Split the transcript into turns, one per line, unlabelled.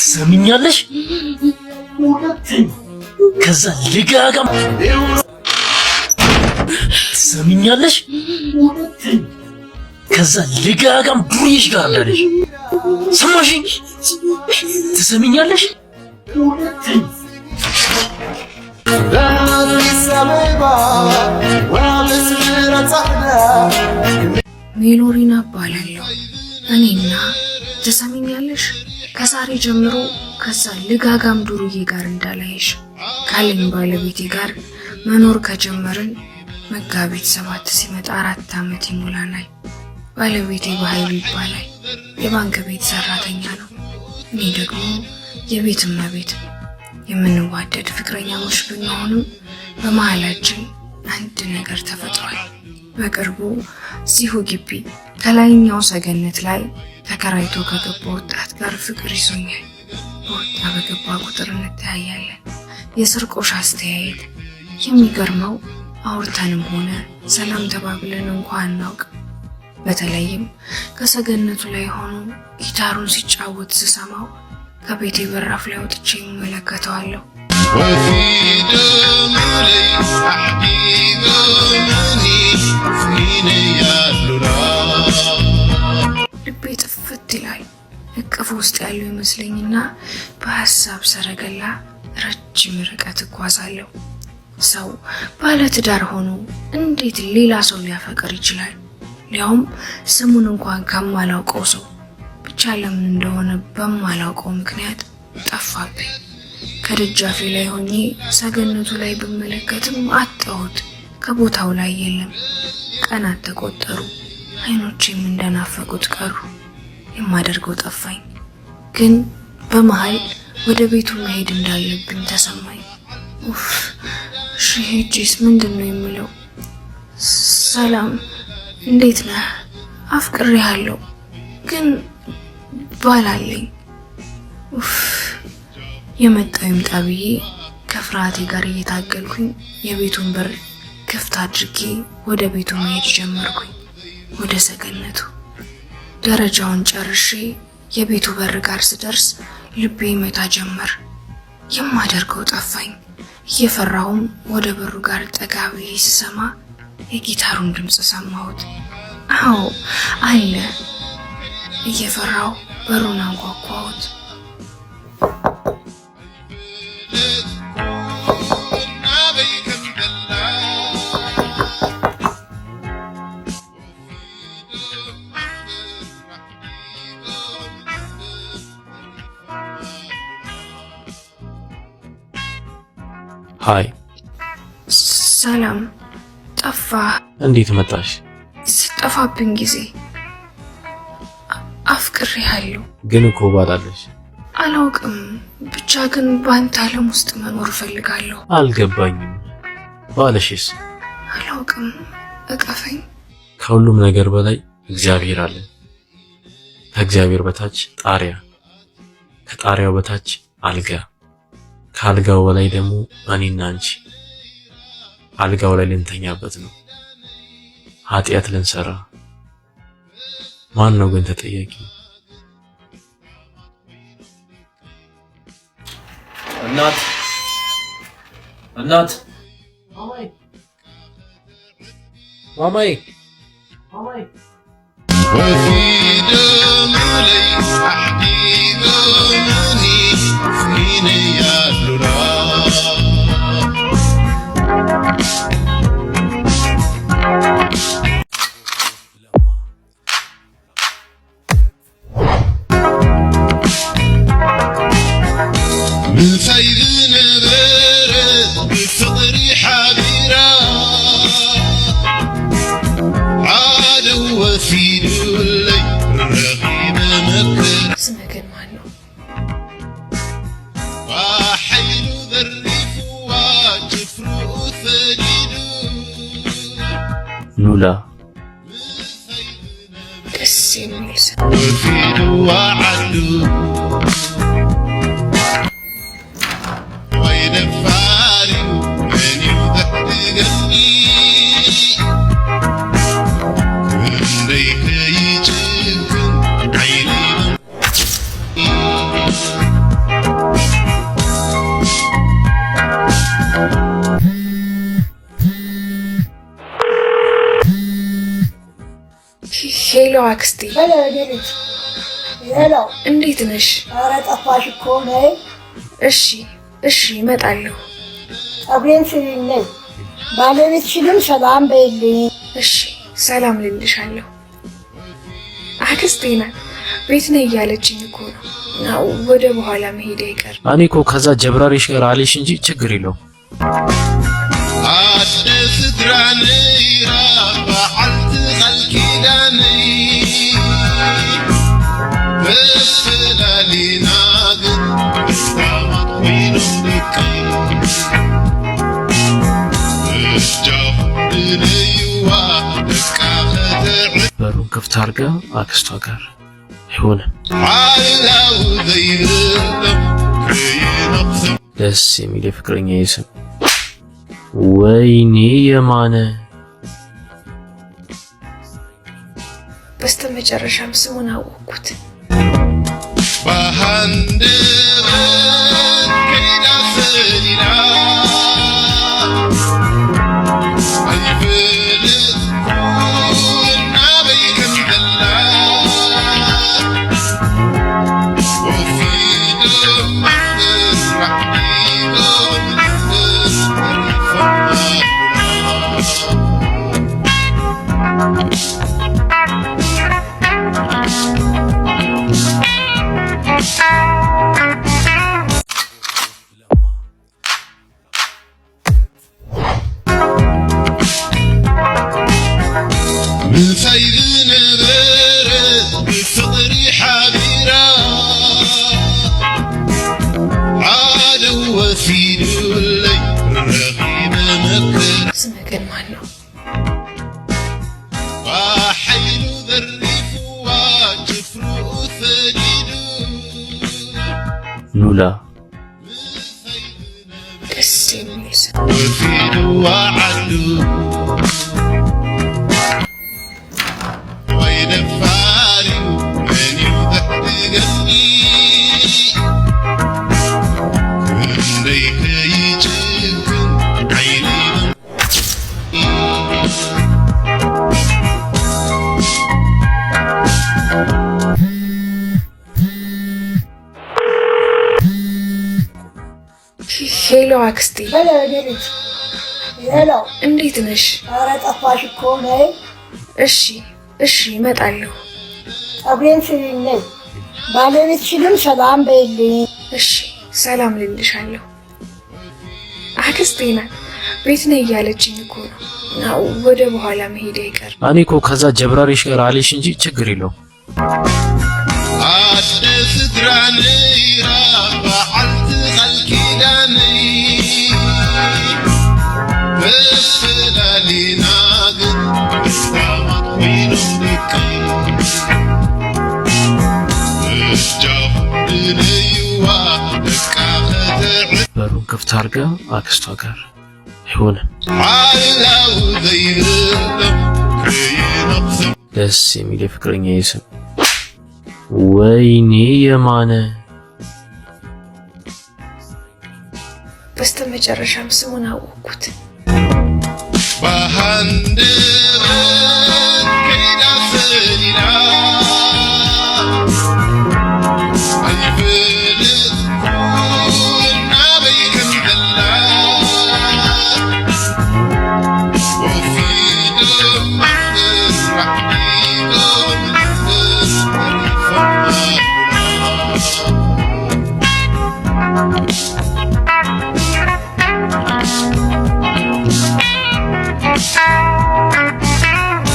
ትሰሚኛለሽ? ከዛ ልጋጋም ትሰሚኛለሽ? ከዛ ልጋጋም ዱርዬሽ ጋር እንዳለሽ ሰማሽኝ? ትሰሚኛለሽ?
ሜሎሪና እባላለሁ። እኔና ትሰሚኛለሽ ከዛሬ ጀምሮ ከዛ ልጋጋም ዱርዬ ጋር እንዳላይሽ ካለኝ ባለቤቴ ጋር መኖር ከጀመርን መጋቢት 7 ሲመጣ 4 ዓመት ይሞላናል። ባለቤቴ በኃይሉ ይባላል። የባንክ ቤት ሰራተኛ ነው። እኔ ደግሞ የቤት እመቤት። የምንዋደድ ፍቅረኛሞች ብንሆንም በመሃላችን አንድ ነገር ተፈጥሯል። በቅርቡ እዚሁ ግቢ ከላይኛው ሰገነት ላይ ተከራይቶ ከገባ ወጣት ጋር ፍቅር ይዞኛል። በወጣ በገባ ቁጥር እንተያያለን። የስርቆሽ አስተያየት። የሚገርመው አውርተንም ሆነ ሰላም ተባብለን እንኳን አናውቅ። በተለይም ከሰገነቱ ላይ ሆኖ ጊታሩን ሲጫወት ስሰማው ከቤቴ በራፍ ላይ ወጥቼ እመለከተዋለሁ። ልቤ ጥፍት ይላል። እቅፍ ውስጥ ያለው ይመስለኝና በሀሳብ ሰረገላ ረጅም ርቀት እጓዛለሁ። ሰው ባለ ትዳር ሆኖ እንዴት ሌላ ሰው ሊያፈቅር ይችላል? ሊያውም ስሙን እንኳን ከማላውቀው ሰው። ብቻ ለምን እንደሆነ በማላውቀው ምክንያት ጠፋብኝ። ከደጃፌ ላይ ሆኜ ሰገነቱ ላይ ብመለከትም አጣሁት። ከቦታው ላይ የለም። ቀናት ተቆጠሩ። አይኖቼም እንደናፈቁት ቀሩ። የማደርገው ጠፋኝ። ግን በመሃል ወደ ቤቱ መሄድ እንዳለብኝ ተሰማኝ። ኡፍ እሺ ሄጄስ ምንድነው የምለው? ሰላም እንዴት ነህ? አፍቅሬሃለሁ ግን ባላለኝ። ኡፍ የመጣው ይምጣ ብዬ ከፍርሃቴ ጋር እየታገልኩኝ የቤቱን በር ክፍት አድርጌ ወደ ቤቱ መሄድ ጀመርኩኝ። ወደ ሰገነቱ ደረጃውን ጨርሼ የቤቱ በር ጋር ስደርስ ልቤ ይመታ ጀመር። የማደርገው ጠፋኝ። እየፈራሁም ወደ በሩ ጋር ጠጋ ብዬ ስሰማ የጊታሩን ድምፅ ሰማሁት። አዎ አለ። እየፈራሁ በሩን አንኳኳሁት።
ሃይ
ሰላም። ጠፋ።
እንዴት መጣሽ?
ስጠፋብኝ ጊዜ አፍቅሬሃለሁ።
ግን እኮ ባላለሽ።
አላውቅም፣ ብቻ ግን በአንተ ዓለም ውስጥ መኖር እፈልጋለሁ።
አልገባኝም። ባለሽስ?
አላውቅም፣ እቀፈኝ።
ከሁሉም ነገር በላይ እግዚአብሔር አለ። ከእግዚአብሔር በታች ጣሪያ፣ ከጣሪያው በታች አልጋ፣ ከአልጋው በላይ ደግሞ እኔና አንቺ። አልጋው ላይ ልንተኛበት ነው፣ ኃጢአት ልንሰራ። ማን ነው ግን ተጠያቂ? እናት እናት ማማዬ ማማዬ ማማዬ
وفي دملي أحكيمني فين يا لورا من فيل نبرد بفقري حبيرا عادوا وفي دولي رغيب مكر
ስመገን ማን ነው?
وحيل ذرف وجفر ثليل
ሉላ።
ደስ የሚል ስም።
وفي وعدو وين فاري من يذهب قلبي عندك يجيك عيني
አክስቴ።
ሄሎ ልጅ፣ ሄሎ
እንዴት ነሽ?
ኧረ ጠፋሽ እኮ ነይ።
እሺ እመጣለሁ።
ፀጉሬን ስሪኝ ነይ። ባለቤትሽንም ሰላም በይልኝ።
እሺ ሰላም ልልሻለሁ። አክስቴ ናት ቤት ነይ እያለችኝ እኮ ነው። ወደ በኋላ መሄድ አይቀርም።
እኔ እኮ ከዛ ጀብራሪሽ ጋር አለሽ እንጂ ችግር የለውም።
عدس دراني رافعت الكيداني بسلالي ناقد استعمت وينو لكي اشجاف ليوا دكاخة
በሩን ክፍት አድርጋ አክስቷ ጋር አይሆንም።
علاو ذيرتم كي نقسم
ደስ የሚል የፍቅረኛ ስም። ወይኔ የማነ
በስተመጨረሻም ስሙን አወቅኩት።
بهندبت كيدا سلينا أيفلت كونا بيكن دلا وفي دم رحمي من سيد نبرت بفطري حبيرة عادوا وفيدوا لي الرغيب مكر
ስመገን ማን ነው?
وحيل ذرف وجفر ثديد
ሉላ
ደስ የሚል ስም።
وفيدوا وعدوا ويدفاري من يذهب قلبي عندك يجيك عيني
ሄሎ አክስቴ።
ሄሎ ልጅ፣ ሄሎ
እንዴት ነሽ?
ኧረ ጠፋሽ እኮ ነይ።
እሺ እመጣለሁ።
ፀጉሬን ስሪኝ ነይ። ባለቤትሽንም ሰላም በይልኝ።
እሺ ሰላም ልልሻለሁ። አክስቴ ናት ቤት ነይ እያለችኝ እኮ ነው። ወደ በኋላ መሄድ አይቀርም።
እኔ እኮ ከዛ ጀብራሪሽ ጋር አለሽ እንጂ ችግር የለውም።
عدس دراني رافعت الكيداني بسلالي ناقد استعمت وينو لكي اشجاف ليوا دكاخة
በሩን ክፍት አድርጋ አክስቷ ጋር አይሆንም።
علاو ذيرتم كي نقسم
ደስ የሚል የፍቅረኛ ስም። ወይኔ የማነ
በስተመጨረሻም ስሙን አወቅኩት።
بهندبت كيدا سلينا أيفلت كونا بيكن دلا وفي دم